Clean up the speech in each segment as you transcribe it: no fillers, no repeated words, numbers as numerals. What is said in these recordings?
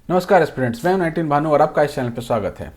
नमस्कार स्टूडेंट्स, मैं हूं 19 भानु और आपका इस चैनल पर स्वागत है।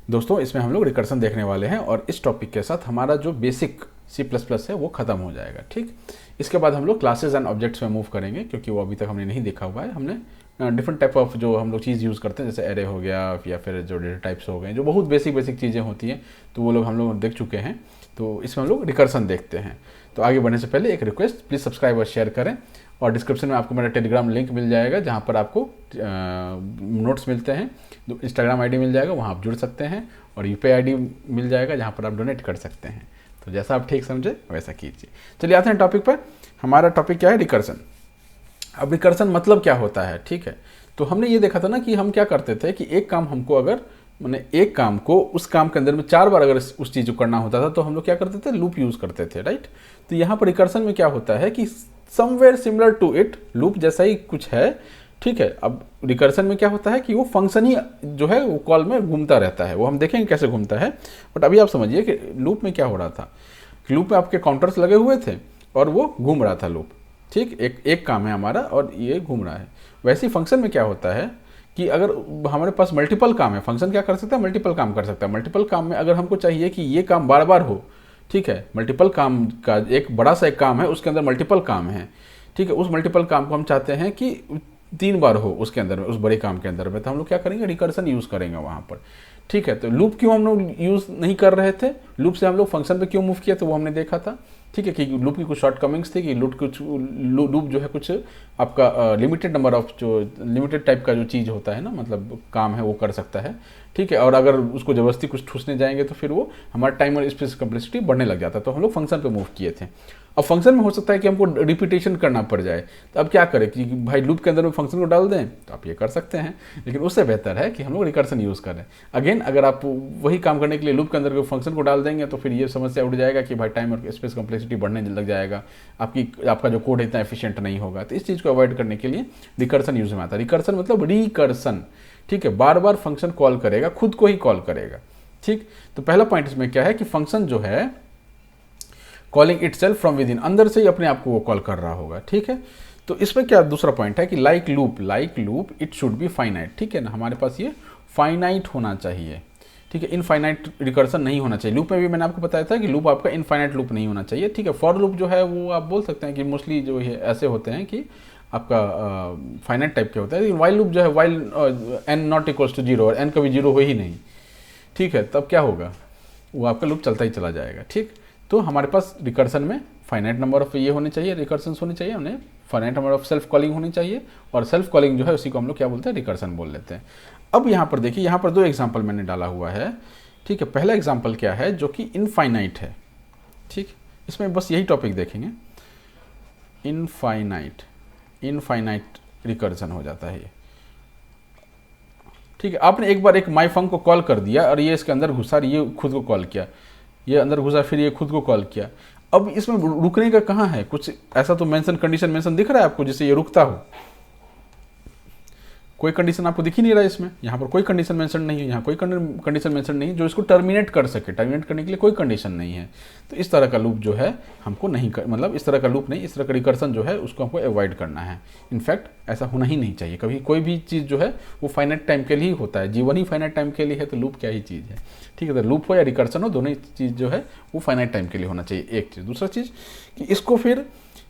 दोस्तों, इसमें हम लोग रिकर्सन देखने वाले हैं और इस टॉपिक के साथ हमारा जो बेसिक C++ है वो ख़त्म हो जाएगा। ठीक, इसके बाद हम लोग क्लासेस एंड ऑब्जेक्ट्स में मूव करेंगे, क्योंकि वो अभी तक हमने नहीं देखा हुआ है। हमने डिफरेंट टाइप ऑफ जो हम लोग चीज़ यूज़ करते हैं, जैसे एरे हो गया या फिर जो डेटा टाइप्स हो गए, जो बहुत बेसिक चीज़ें होती हैं, तो वो लोग हम लोग देख चुके हैं। तो इसमें हम लोग रिकर्सन देखते हैं। तो आगे बढ़ने से पहले एक रिक्वेस्ट, प्लीज़ सब्सक्राइब और शेयर करें। और डिस्क्रिप्शन में आपको मेरा टेलीग्राम लिंक मिल जाएगा, जहाँ पर आपको नोट्स मिलते हैं। जो इंस्टाग्राम आईडी मिल जाएगा, वहाँ आप जुड़ सकते हैं। और यूपीआई आईडी मिल जाएगा, जहाँ पर आप डोनेट कर सकते हैं। तो जैसा आप ठीक समझे वैसा कीजिए। चलिए आते हैं टॉपिक पर। हमारा टॉपिक क्या है? रिकर्सन। अब रिकर्सन मतलब क्या होता है? ठीक है, तो हमने ये देखा था ना कि हम क्या करते थे कि एक काम हमको अगर मैंने एक काम को उस काम के अंदर में 4 बार अगर उस चीज़ को करना होता था, तो हम लोग क्या करते थे? लूप यूज़ करते थे, राइट। तो यहाँ पर रिकर्सन में क्या होता है कि somewhere similar to it, loop जैसा ही कुछ है। ठीक है, अब रिकर्सन में क्या होता है कि वो फंक्शन ही जो है वो कॉल में घूमता रहता है। वो हम देखेंगे कैसे घूमता है, बट अभी आप समझिए कि लूप में क्या हो रहा था। लूप में आपके काउंटर्स लगे हुए थे और वो घूम रहा था लूप। ठीक, एक काम है हमारा और ये घूम रहा है। वैसे ही फंक्शन में क्या होता है कि अगर हमारे पास मल्टीपल काम है, फंक्शन क्या कर सकता है? मल्टीपल काम कर सकता है। मल्टीपल काम में अगर हमको चाहिए कि ये काम बार बार हो, ठीक है, मल्टीपल काम का एक बड़ा सा एक काम है, उसके अंदर मल्टीपल काम है। ठीक है, उस मल्टीपल काम को हम चाहते हैं कि 3 बार हो उसके अंदर में, उस बड़े काम के अंदर में, तो हम लोग क्या करेंगे? रिकर्सन यूज़ करेंगे वहाँ पर। ठीक है, तो लूप क्यों हम लोग यूज़ नहीं कर रहे थे? लूप से हम लोग फंक्शन पे क्यों मूव किया, तो वो हमने देखा था। ठीक है, कि लूप की कुछ शॉर्टकमिंग्स थी कि लूप जो है कुछ आपका लिमिटेड नंबर ऑफ जो लिमिटेड टाइप का जो चीज़ होता है ना, मतलब काम है वो कर सकता है। ठीक है, और अगर उसको ज़बरदस्ती कुछ ठूसने जाएंगे तो फिर वो हमारा टाइम और स्पेस कम्प्लेक्सिटी बढ़ने लग जाता है। तो हम लोग फंक्शन पे मूव किए थे। अब फंक्शन में हो सकता है कि हमको रिपीटेशन करना पड़ जाए, तो अब क्या करें कि भाई लूप के अंदर में फंक्शन को डाल दें, तो आप ये कर सकते हैं। लेकिन उससे बेहतर है कि हम लोग रिकर्सन यूज़ करें। अगेन, अगर आप वही काम करने के लिए लूप के अंदर फंक्शन को डाल देंगे, तो फिर ये समस्या उठ जाएगा कि भाई टाइम और स्पेस कम्प्लेक्सिटी बढ़ने लग जाएगा, आपका जो कोड है इतना एफिशिएंट नहीं होगा। तो इस चीज़ को अवॉइड करने के लिए रिकर्सन यूज में आता है। रिकर्सन मतलब रिकर्सन। ठीक है, बार बार फंक्शन कॉल करेगा, खुद को ही कॉल करेगा। ठीक, तो पहला पॉइंट इसमें क्या है कि फंक्शन जो है calling itself from with in, अंदर से ही अपने आप को वो कॉल कर रहा होगा। ठीक है, तो इसमें क्या दूसरा पॉइंट है कि like loop it should be finite. ठीक है ना, हमारे पास ये फाइनाइट होना चाहिए। ठीक है, इनफाइनाइट रिकर्सन नहीं होना चाहिए। लूप में भी मैंने आपको बताया था कि लूप आपका इनफाइनाइट लूप नहीं होना चाहिए। ठीक है, फॉर लूप जो है वो आप बोल सकते हैं कि मोस्टली जो है ऐसे होते हैं कि आपका फाइनाइट टाइप के होता है। लेकिन वाइल लूप जो है, while N not equals to 0 और एन कभी 0 हो ही नहीं, ठीक है, तब क्या होगा? वो आपका लूप चलता ही चला जाएगा। ठीक, तो हमारे पास रिकर्सन में फाइनाइट नंबर ऑफ ये होने चाहिए, रिकर्सन्स होने चाहिए, उन्हें finite number of self calling होनी चाहिए। और सेल्फ कॉलिंग जो है उसी को हम लोग क्या बोलते हैं? रिकर्सन बोल लेते हैं। अब यहाँ पर देखिए, यहाँ पर 2 एग्जाम्पल मैंने डाला हुआ है। ठीक है, पहला एग्जाम्पल क्या है? जो कि इनफाइनाइट है। ठीक, इसमें बस यही टॉपिक देखेंगे। इनफाइनाइट रिकर्सन हो जाता है ये। ठीक है, आपने एक बार एक माई फंक को कॉल कर दिया और ये इसके अंदर घुसा, ये खुद को कॉल किया, ये अंदर घुसा, फिर ये खुद को कॉल किया। अब इसमें रुकने का कहाँ है? कुछ ऐसा तो कंडीशन मेंशन दिख रहा है आपको जिससे ये रुकता हो? कोई कंडीशन आपको दिख ही नहीं रहा है इसमें। यहाँ पर कोई कंडीशन मेंशन नहीं है, यहाँ कोई कंडीशन मेंशन नहीं है जो इसको टर्मिनेट कर सके। टर्मिनेट करने के लिए कोई कंडीशन नहीं है। तो इस तरह का लूप जो है हमको नहीं मतलब इस तरह का लूप नहीं, इस तरह का रिकर्सन जो है उसको हमको अवॉइड करना है। इनफैक्ट ऐसा होना ही नहीं चाहिए कभी। कोई भी चीज़ जो है वो फाइनाइट टाइम के लिए ही होता है। जीवन ही फाइनाइट टाइम के लिए है, तो लूप क्या ही चीज़ है? ठीक है, तो लूप हो या रिकर्सन हो, दोनों चीज़ जो है वो फाइनाइट टाइम के लिए होना चाहिए। एक चीज़। दूसरा चीज़ कि इसको फिर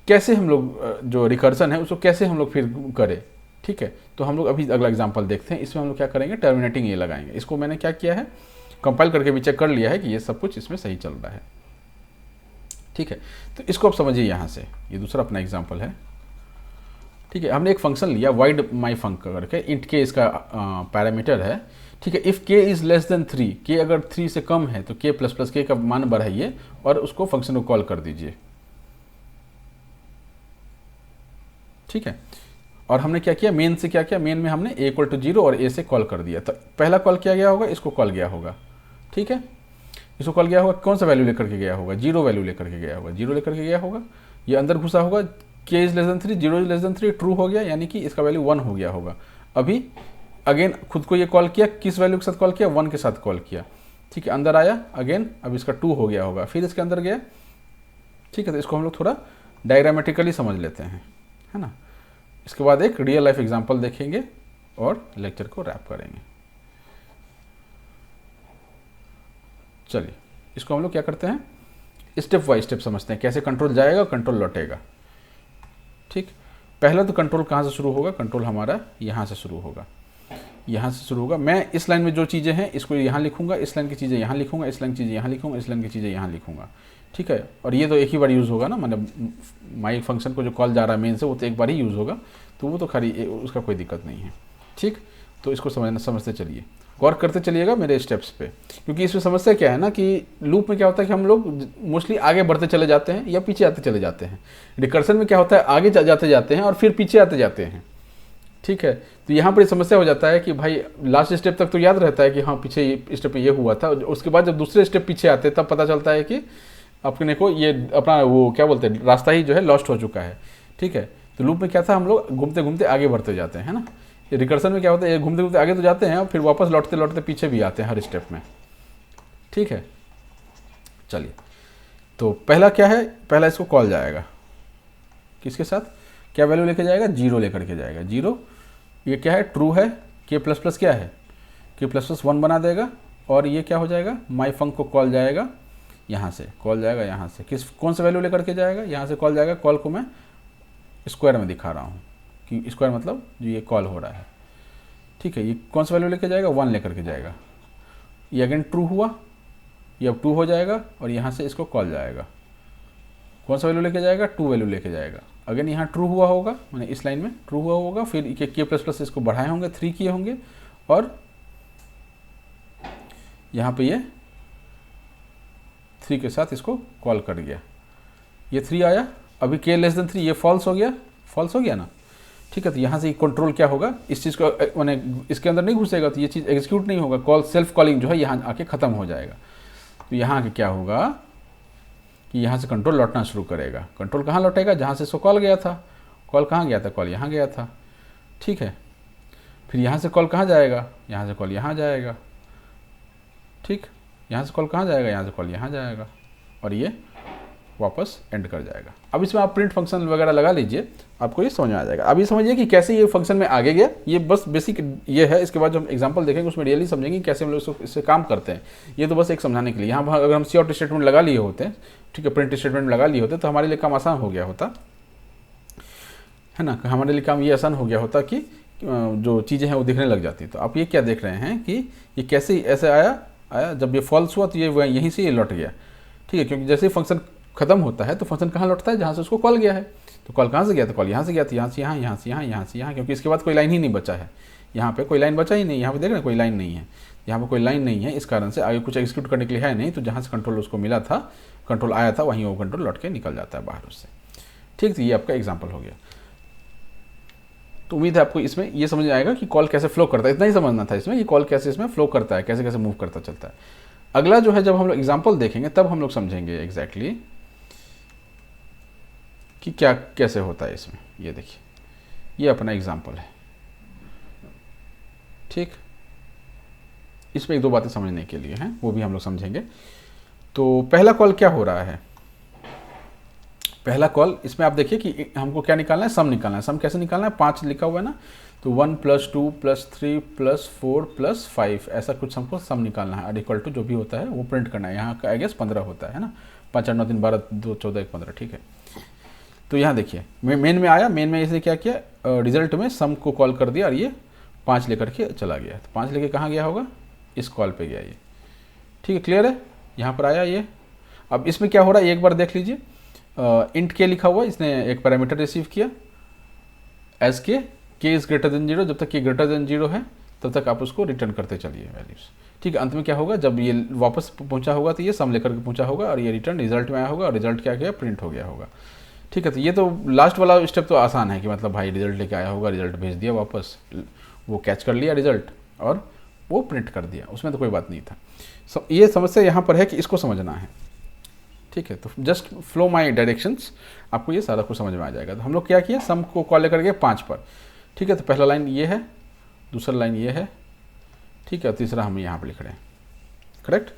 कैसे हम लोग जो रिकर्सन है उसको कैसे हम लोग फिर करें। ठीक है, तो हम लोग अभी अगला एग्जांपल देखते हैं। इसमें हम लोग क्या करेंगे? टर्मिनेटिंग ये लगाएंगे। इसको मैंने क्या किया है? कंपाइल करके भी चेक कर लिया है कि ये सब कुछ इसमें सही चल रहा है। ठीक है, तो इसको आप समझिए। यहाँ से ये दूसरा अपना एग्जांपल है। ठीक है, हमने एक फंक्शन लिया वाइड माई फंक करके, इंट के इसका पैरामीटर है। ठीक है, इफ़ के इज़ लेस देन 3, के अगर 3 से कम है तो के प्लस प्लस के का मान बढ़ाइए और उसको फंक्शन को कॉल कर दीजिए। ठीक है, और हमने क्या किया? मेन से क्या किया? मेन में हमने a = 0 और a से कॉल कर दिया। तो पहला कॉल किया गया होगा, इसको कॉल गया होगा। ठीक है, इसको कॉल गया होगा, कौन सा वैल्यू लेकर के गया होगा? 0 वैल्यू लेकर के गया होगा। 0 लेकर के गया होगा, ये अंदर घुसा होगा। k is less than 3, 0 is less than 3 true हो गया, यानी कि इसका वैल्यू 1 हो गया होगा। अभी अगेन खुद को ये कॉल किया, किस वैल्यू के साथ कॉल किया? 1 के साथ कॉल किया। ठीक है, अंदर आया अगेन, अब इसका 2 हो गया होगा, फिर इसके अंदर गया। ठीक है, तो इसको हम लोग थोड़ा डायग्रामेटिकली समझ लेते हैं, है ना। इसके बाद एक रियल लाइफ एग्जांपल देखेंगे। और लेक्चर को रैप करेंगे। चलिए इसको हम लोग क्या करते हैं, स्टेप बाय स्टेप समझते हैं, कैसे कंट्रोल जाएगा कंट्रोल लौटेगा। ठीक, पहला तो कंट्रोल कहाँ से शुरू होगा, कंट्रोल हमारा यहाँ से शुरू होगा, यहाँ से शुरू होगा। मैं इस लाइन में जो चीज़ें हैं इसको यहाँ लिखूंगा, इस लाइन की चीज़ें यहाँ लिखूंगा, इस लाइन की चीज़ें यहाँ लिखूंगा, इस लाइन की चीज़ें यहाँ लिखूंगा। ठीक है, और ये तो एक ही बार यूज़ होगा ना, मतलब माई फंक्शन को जो कॉल जा रहा है मेन से वो तो एक बार ही यूज़ होगा, तो वो तो खाली उसका कोई दिक्कत नहीं है। ठीक, तो इसको समझते चलिए, गौर करते चलिएगा मेरे स्टेप्स पे, क्योंकि इसमें समस्या क्या है ना कि लूप में क्या होता है कि हम लोग मोस्टली आगे बढ़ते चले जाते हैं या पीछे आते चले जाते हैं। रिकर्सन में क्या होता है, आगे जाते जाते हैं और फिर पीछे आते जाते हैं। ठीक है, तो यहाँ पर समस्या हो जाता है कि भाई लास्ट स्टेप तक तो याद रहता है कि हाँ पीछे स्टेप में ये हुआ था, उसके बाद जब दूसरे स्टेप पीछे आते तब पता चलता है कि अपने को ये अपना वो क्या बोलते हैं रास्ता ही जो है लॉस्ट हो चुका है। ठीक है, तो लूप में क्या था, हम लोग घूमते घूमते आगे बढ़ते जाते हैं ना। रिकर्सन में क्या होता है, ये घूमते घूमते आगे तो जाते हैं और फिर वापस लौटते लौटते पीछे भी आते हैं हर स्टेप में। ठीक है, चलिए तो पहला क्या है, पहला इसको कॉल जाएगा किसके साथ, क्या वैल्यू लेके जाएगा, 0 लेकर के जाएगा। 0 ये क्या है, ट्रू है, के प्लस प्लस क्या है, के प्लस प्लस 1 बना देगा, और ये क्या हो जाएगा, माई फंक को कॉल जाएगा यहाँ से, कॉल जाएगा यहाँ से, कौन सा वैल्यू लेकर के जाएगा, यहाँ से कॉल जाएगा। कॉल को मैं स्क्वायर में दिखा रहा हूँ कि स्क्वायर मतलब जो ये कॉल हो रहा है। ठीक है, ये कौन सा वैल्यू लेके जाएगा, 1 लेकर के जाएगा। ये अगेन ट्रू हुआ, ये अब 2 हो जाएगा, और यहाँ से इसको कॉल जाएगा, कौन सा वैल्यू लेके जाएगा, 2 वैल्यू लेके जाएगा। अगेन यहाँ ट्रू हुआ होगा, मैंने इस लाइन में ट्रू हुआ होगा, फिर के प्लस प्लस इसको बढ़ाए होंगे, 3 किए होंगे, और यहाँ पे ये 3 के साथ इसको कॉल कर गया, ये 3 आया। अभी के लेस देन 3 ये फॉल्स हो गया, फॉल्स हो गया ना। ठीक है, तो यहाँ से कंट्रोल क्या होगा, इस चीज़ को मैंने इसके अंदर नहीं घुसेगा तो ये चीज़ एग्जीक्यूट नहीं होगा, कॉल सेल्फ कॉलिंग जो है यहाँ आके ख़त्म हो जाएगा। तो यहाँ आके क्या होगा कि यहाँ से कंट्रोल लौटना शुरू करेगा। कंट्रोल कहाँ लौटेगा, जहाँ से इसको कॉल गया था। कॉल कहाँ गया था, कॉल यहाँ गया था। ठीक है, फिर यहाँ से कॉल कहाँ जाएगा, यहाँ से कॉल यहाँ जाएगा। ठीक, यहाँ से कॉल कहाँ जाएगा, यहाँ से कॉल यहाँ जाएगा, और ये वापस एंड कर जाएगा। अब इसमें आप प्रिंट फंक्शन वगैरह लगा लीजिए, आपको ये समझ में आ जाएगा। अभी समझिए कि कैसे ये फंक्शन में आगे गया, ये बस बेसिक ये है। इसके बाद जो हम एग्जांपल देखेंगे उसमें रियली समझेंगे कैसे हम लोग इससे काम करते हैं। ये तो बस एक समझाने के लिए। यहाँ अगर हम सी आउट स्टेटमेंट लगा लिए होते हैं, ठीक है, प्रिंट स्टेटमेंट लगा लिए होते तो हमारे लिए काम आसान हो गया होता है ना, हमारे लिए काम ये आसान हो गया होता कि जो चीज़ें हैं वो दिखने लग जाती। तो आप ये क्या देख रहे हैं कि ये कैसे ऐसे आया, जब ये फॉल्स हुआ तो ये यहीं से ये लौट गया। ठीक है, क्योंकि जैसे ही फंक्शन खत्म होता है तो फंक्शन कहाँ लौटता है, जहाँ से उसको कॉल गया है। तो कॉल कहाँ से गया, तो कॉल यहाँ से गया, तो यहाँ से यहाँ, यहाँ से यहाँ, यहाँ से यहाँ, क्योंकि इसके बाद कोई लाइन ही नहीं बचा है। यहाँ पे कोई लाइन बचा ही नहीं, यहाँ पे देख रहे हैं कोई लाइन नहीं है, यहाँ पे कोई लाइन नहीं है, इस कारण से आगे कुछ एग्जीक्यूट करने के लिए है नहीं। तो जहाँ से कंट्रोल उसको मिला था, कंट्रोल आया था, वहीं वो कंट्रोल लौट के निकल जाता है बाहर उससे। ठीक, तो ये आपका एग्जाम्पल हो गया। तो उम्मीद है आपको इसमें ये समझ आएगा कि कॉल कैसे फ्लो करता है। इतना ही समझना था इसमें, ये कॉल कैसे इसमें फ्लो करता है, कैसे कैसे मूव करता चलता है। अगला जो है, जब हम लोग एग्जाम्पल देखेंगे तब हम लोग समझेंगे एग्जैक्टली कि क्या कैसे होता है इसमें। ये देखिए, ये अपना एग्जाम्पल है। ठीक, इसमें एक दो बातें समझने के लिए हैं, वो भी हम लोग समझेंगे। तो पहला कॉल क्या हो रहा है, पहला कॉल इसमें आप देखिए कि हमको क्या निकालना है, सम निकालना है। सम कैसे निकालना है, 5 लिखा हुआ है ना, तो 1 + 2 + 3 + 4 + 5 ऐसा कुछ हमको सम निकालना है। इक्वल टू जो भी होता है वो प्रिंट करना है। यहाँ का आई गेस 15 होता है ना, 5 8 9 3 12 2 14 1 15। ठीक है, तो यहाँ देखिए मेन में आया, मेन में इसने क्या किया, रिजल्ट में सम को कॉल कर दिया और ये 5 लेकर के चला गया। तो 5 लेके कहाँ गया होगा, इस कॉल पे गया ये। ठीक है, क्लियर है, यहाँ पर आया ये। अब इसमें क्या हो रहा है, एक बार देख लीजिए, इंट के लिखा हुआ, इसने एक पैरामीटर रिसीव किया एज के इज ग्रेटर देन 0। जब तक के ग्रेटर देन 0 है तब तक आप उसको रिटर्न करते चलिए वैल्यूज। ठीक है, अंत में क्या होगा, जब ये वापस पहुंचा होगा तो ये सम लेकर के पहुंचा होगा और ये रिटर्न रिजल्ट में आया होगा और रिजल्ट क्या गया, प्रिंट हो गया होगा। ठीक है, तो ये तो लास्ट वाला स्टेप तो आसान है कि मतलब भाई रिजल्ट लेके आया होगा, रिजल्ट भेज दिया वापस, वो कैच कर लिया रिजल्ट और वो प्रिंट कर दिया, उसमें तो कोई बात नहीं था। ये समस्या यहाँ पर है कि इसको समझना है। ठीक है, तो जस्ट फ्लो माई डायरेक्शंस, आपको ये सारा कुछ समझ में आ जाएगा। तो हम लोग क्या किया, सम को कॉल लेकर गए 5 पर। ठीक है, तो पहला लाइन ये है, दूसरा लाइन ये है। ठीक है, तीसरा हम यहाँ पर लिख रहे हैं, करेक्ट।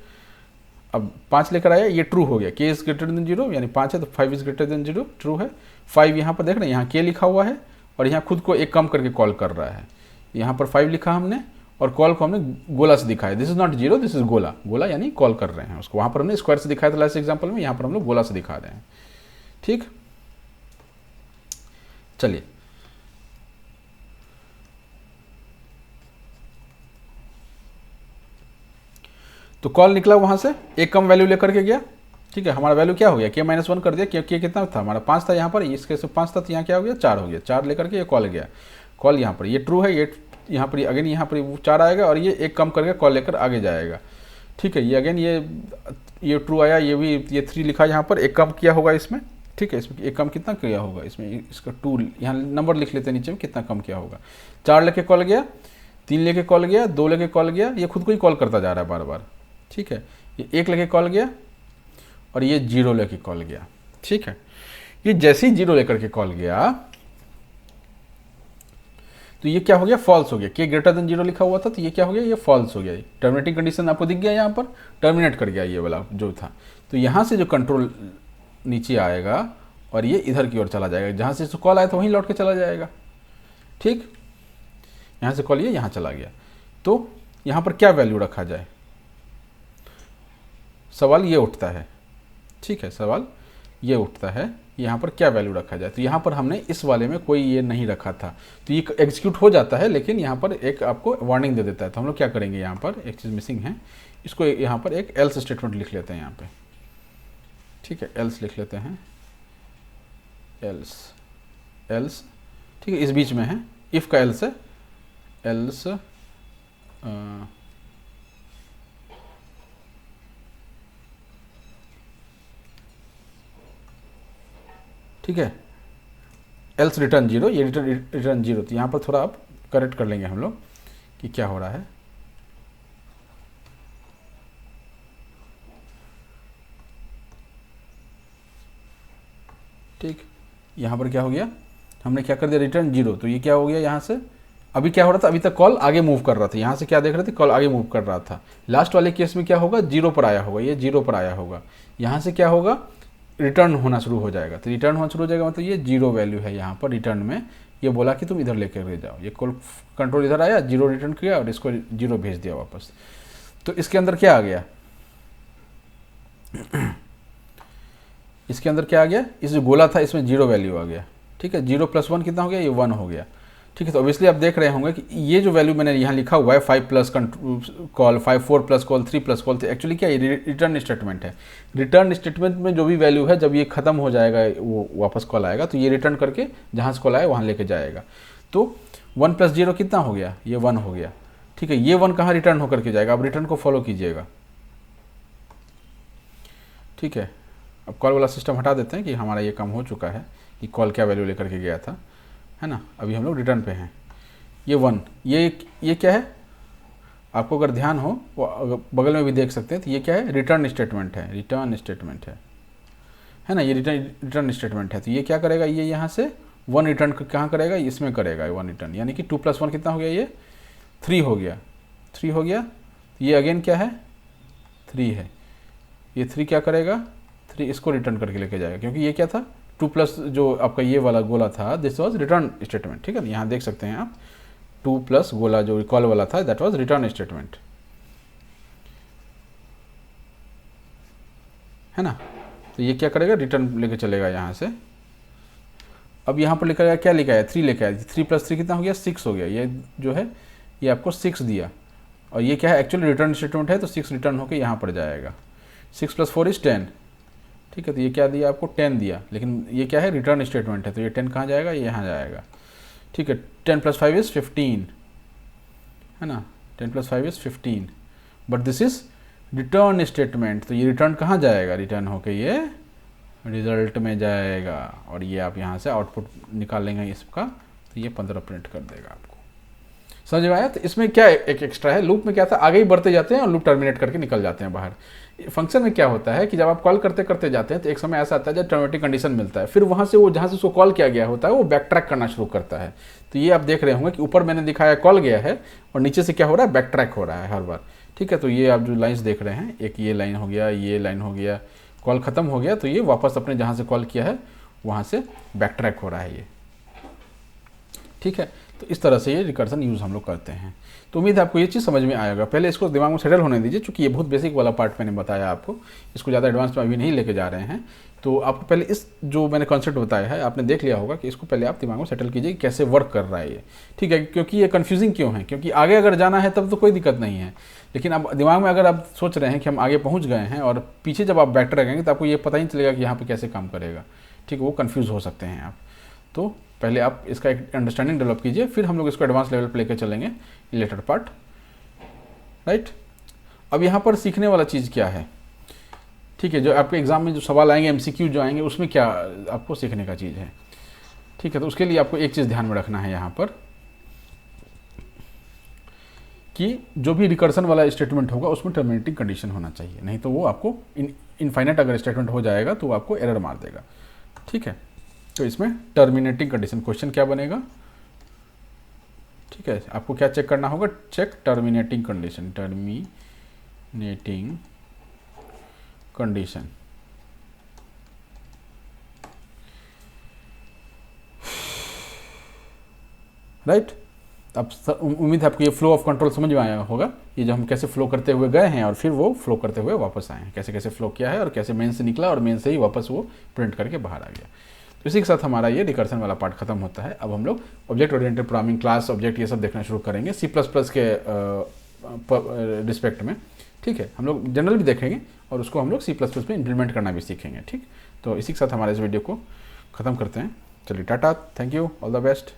अब 5 लेकर आया, ये ट्रू हो गया, के इज ग्रेटर देन 0, यानी 5 है तो 5 इज ग्रेटर देन 0, ट्रू है। 5 यहाँ पर देख रहे हैं, यहाँ के लिखा हुआ है और यहाँ खुद को एक कम करके कॉल कर रहा है, यहाँ पर 5 लिखा हमने, और कॉल को हमने गोला से दिखाया। This is not zero, this is गोला। गोला यानी कॉल कर रहे हैं उसको। वहाँ पर हमने स्क्वायर से दिखाया था लास्ट एग्जाम्पल में, यहाँ पर हम लोग गोला से दिखा रहे हैं। ठीक, चलिए तो कॉल निकला वहाँ से, एक कम वैल्यू लेकर के गया। ठीक है, हमारा वैल्यू क्या हो गया, k-1 कर दिया। के कितना था हमारा 5 था यहाँ पर, इसके से 5 था, तो यहाँ क्या हो गया 4 हो गया। 4 लेकर के ये कॉल गया। कॉल यहाँ पर ये ट्रू है, ये यहाँ पर अगेन यहाँ पर 4 आएगा, और ये एक कम करके कॉल लेकर आगे जाएगा। ठीक है, ये अगेन ये ट्रू आया, ये भी ये 3 लिखा यहाँ पर, एक कम किया होगा इसमें। ठीक है, इसमें एक कम कितना किया होगा इसमें, इसका 2 यहाँ नंबर लिख लेते हैं नीचे में, कितना कम किया होगा। 4 लेके कॉल गया, 3 लेके कॉल गया, 2 लेके कॉल गया, ये खुद को ही कॉल करता जा रहा है बार बार। ठीक है, ये 1 लेके कॉल गया, और ये 0 लेके कॉल गया। ठीक है, ये जैसे ही 0 लेकर के कॉल गया तो ये क्या हो गया, फॉल्स हो गया। के ग्रेटर देन 0 लिखा हुआ था, तो ये क्या हो गया, ये फॉल्स हो गया। टर्मिनेटिंग कंडीशन आपको दिख गया, यहाँ पर टर्मिनेट कर गया ये वाला जो था। तो यहाँ से जो कंट्रोल नीचे आएगा और ये इधर की ओर चला जाएगा, जहाँ से कॉल आया था वहीं लौट के चला जाएगा। ठीक, यहाँ से कॉल ये यहाँ चला गया, तो यहाँ पर क्या वैल्यू रखा जाए, सवाल ये उठता है। ठीक है, सवाल ये उठता है, यहाँ पर क्या वैल्यू रखा जाए। तो यहाँ पर हमने इस वाले में कोई ये नहीं रखा था, तो ये एग्जीक्यूट हो जाता है, लेकिन यहाँ पर एक आपको वार्निंग दे देता है। तो हम लोग क्या करेंगे, यहाँ पर एक चीज़ मिसिंग है, इसको यहाँ पर एक एल्स स्टेटमेंट लिख लेते हैं यहाँ पे। ठीक है, एल्स लिख लेते हैं, एल्स। ठीक है, इस बीच में है, इफ़ का एल्स है, एल्स ठीक है, एल्स रिटर्न 0, ये रिटर्न 0। तो यहाँ पर थोड़ा आप करेक्ट कर लेंगे हम लोग कि क्या हो रहा है। ठीक, यहाँ पर क्या हो गया, हमने क्या कर दिया, रिटर्न 0। तो ये क्या हो गया, यहाँ से अभी क्या हो रहा था, अभी तक कॉल आगे मूव कर रहा था। यहाँ से क्या देख रहे थे, कॉल आगे मूव कर रहा था। लास्ट वाले केस में क्या होगा, 0 पर आया होगा, ये 0 पर आया होगा। यहाँ से क्या होगा, रिटर्न होना शुरू हो जाएगा। तो रिटर्न होना शुरू हो जाएगा मतलब ये 0 वैल्यू है यहाँ पर रिटर्न में। ये बोला कि तुम इधर लेकर जाओ, ये कॉल कंट्रोल इधर आया, 0 रिटर्न किया और इसको 0 भेज दिया वापस। तो इसके अंदर क्या आ गया, इसके अंदर क्या आ गया, इस जो गोला था इसमें 0 वैल्यू आ गया। ठीक है, 0 + 1 कितना हो गया, ये 1 हो गया। ठीक है, तो ऑब्वियसली आप देख रहे होंगे कि ये जो वैल्यू मैंने यहाँ लिखा हुआ है 5 plus call, 5 4 plus call, 3 plus call, actually क्या है, रिटर्न स्टेटमेंट है। रिटर्न स्टेटमेंट में जो भी वैल्यू है, जब ये खत्म हो जाएगा, वो वापस कॉल आएगा, तो ये रिटर्न करके जहाँ से कॉल आए वहाँ लेके जाएगा। तो 1 + 0 कितना हो गया, ये 1 हो गया। ठीक है, ये 1 कहाँ रिटर्न होकर के जाएगा, अब रिटर्न को फॉलो कीजिएगा। ठीक है, अब कॉल वाला सिस्टम हटा देते हैं कि हमारा ये काम हो चुका है कि कॉल क्या वैल्यू लेकर के गया था, है ना। अभी हम लोग रिटर्न पे हैं। ये 1, ये क्या है, आपको अगर ध्यान हो वो बगल में भी देख सकते हैं, तो ये क्या है, रिटर्न स्टेटमेंट है, रिटर्न स्टेटमेंट है ना, ये रिटर्न स्टेटमेंट है। तो ये क्या करेगा, ये यहाँ से 1 रिटर्न कहाँ करेगा, इसमें करेगा 1 रिटर्न, यानी कि 2 + 1 कितना हो गया, ये 3 हो गया, 3 हो गया। ये अगेन क्या है, 3 है, ये 3 क्या करेगा, 3 इसको रिटर्न करके लेके जाएगा, क्योंकि ये क्या था, 2+ जो आपका ये वाला गोला था, दिस वाज रिटर्न स्टेटमेंट। ठीक है, यहाँ देख सकते हैं आप, 2+ गोला जो कॉल वाला था, दैट वाज रिटर्न स्टेटमेंट, है ना। तो ये क्या करेगा, रिटर्न लेके चलेगा यहाँ से। अब यहाँ पर लिखा क्या लिखा है, 3 लेके आया, 3 + 3 कितना हो गया, 6 हो गया। ये जो है ये आपको 6 दिया, और ये क्या है, एक्चुअली रिटर्न स्टेटमेंट है, तो 6 रिटर्न होकर यहाँ पर जाएगा। 6 + 4 = 10। ठीक है, तो ये क्या दिया आपको, 10 दिया, लेकिन ये क्या है, रिटर्न स्टेटमेंट है, तो ये 10 कहाँ जाएगा, ये यहाँ जाएगा। ठीक है, 10 + 5 = 15, है ना, 10 + 5 = 15, but this is return statement, तो ये रिटर्न कहाँ जाएगा, रिटर्न होके ये रिजल्ट में जाएगा, और ये आप यहाँ से आउटपुट निकाल लेंगे इसका, तो ये 15 प्रिंट कर देगा आपको। समझ में आया। तो इसमें क्या एक एक्स्ट्रा है, लूप में क्या था, आगे ही बढ़ते जाते हैं और लूप टर्मिनेट करके निकल जाते हैं बाहर। फंक्शन में क्या होता है कि जब आप कॉल करते करते जाते हैं तो एक समय ऐसा आता है जब टर्मिनेटिंग कंडीशन मिलता है, फिर वहाँ से वो जहाँ से उसको कॉल किया गया होता है वो बैक ट्रैक करना शुरू करता है। तो ये आप देख रहे होंगे कि ऊपर मैंने दिखाया कॉल गया है और नीचे से क्या हो रहा है, बैक ट्रैक हो रहा है हर बार। ठीक है, तो ये आप जो लाइन्स देख रहे हैं, एक ये लाइन हो गया, ये लाइन हो गया, कॉल ख़त्म हो गया, तो ये वापस अपने जहाँ से कॉल किया है वहाँ से बैक ट्रैक हो रहा है ये। ठीक है, तो इस तरह से ये रिकर्सन यूज़ हम लोग करते हैं। तो उम्मीद है आपको ये चीज़ समझ में आएगा। पहले इसको दिमाग में सेटल होने दीजिए, क्योंकि ये बहुत बेसिक वाला पार्ट मैंने बताया आपको, इसको ज़्यादा एडवांस में अभी नहीं लेके जा रहे हैं। तो आपको पहले इस जो मैंने कॉन्सेप्ट बताया है आपने देख लिया होगा कि इसको पहले आप दिमाग में सेटल कीजिए कि कैसे वर्क कर रहा है ये, ठीक है। क्योंकि ये कन्फ्यूजिंग क्यों है, क्योंकि आगे अगर जाना है तब तो कोई दिक्कत नहीं है, लेकिन अब दिमाग में अगर आप सोच रहे हैं कि हम आगे पहुँच गए हैं और पीछे जब आप बैठ रहेंगे तो आपको ये पता ही नहीं चलेगा कि यहाँ पर कैसे काम करेगा, ठीक है। वो कन्फ्यूज़ हो सकते हैं आप। तो पहले आप इसका एक अंडरस्टैंडिंग डेवलप कीजिए, फिर हम लोग इसको एडवांस लेवल पर लेकर चलेंगे लेटर पार्ट, राइट। अब यहाँ पर सीखने वाला चीज़ क्या है, ठीक है। जो आपके एग्जाम में जो सवाल आएंगे, एमसीक्यू जो आएंगे, उसमें क्या आपको सीखने का चीज़ है, ठीक है। तो उसके लिए आपको एक चीज़ ध्यान में रखना है यहाँ पर कि जो भी रिकर्सन वाला स्टेटमेंट होगा उसमें टर्मिनेटिंग कंडीशन होना चाहिए, नहीं तो वो आपको इनफाइनाइट अगर स्टेटमेंट हो जाएगा तो वो आपको एरर मार देगा, ठीक है। तो इसमें टर्मिनेटिंग कंडीशन, क्वेश्चन क्या बनेगा, ठीक है। आपको क्या चेक करना होगा, check terminating condition, terminating condition, right. अब उम्मीद है आपको ये फ्लो ऑफ कंट्रोल समझ में आया होगा, ये जो हम कैसे फ्लो करते हुए गए हैं और फिर वो फ्लो करते हुए वापस आए हैं, कैसे कैसे फ्लो किया है और कैसे मेन से निकला और मेन से ही वापस वो प्रिंट करके बाहर आ गया। तो इसी के साथ हमारा ये रिकर्सन वाला पार्ट खत्म होता है। अब हम लोग object oriented programming, class, object, ये सब देखना शुरू करेंगे C++ के रिस्पेक्ट में, ठीक है। हम लोग जनरल भी देखेंगे और उसको हम लोग C++ में इम्प्लीमेंट करना भी सीखेंगे, ठीक। तो इसी के साथ हमारे इस वीडियो को ख़त्म करते हैं। चलिए Tata, thank you, all the best.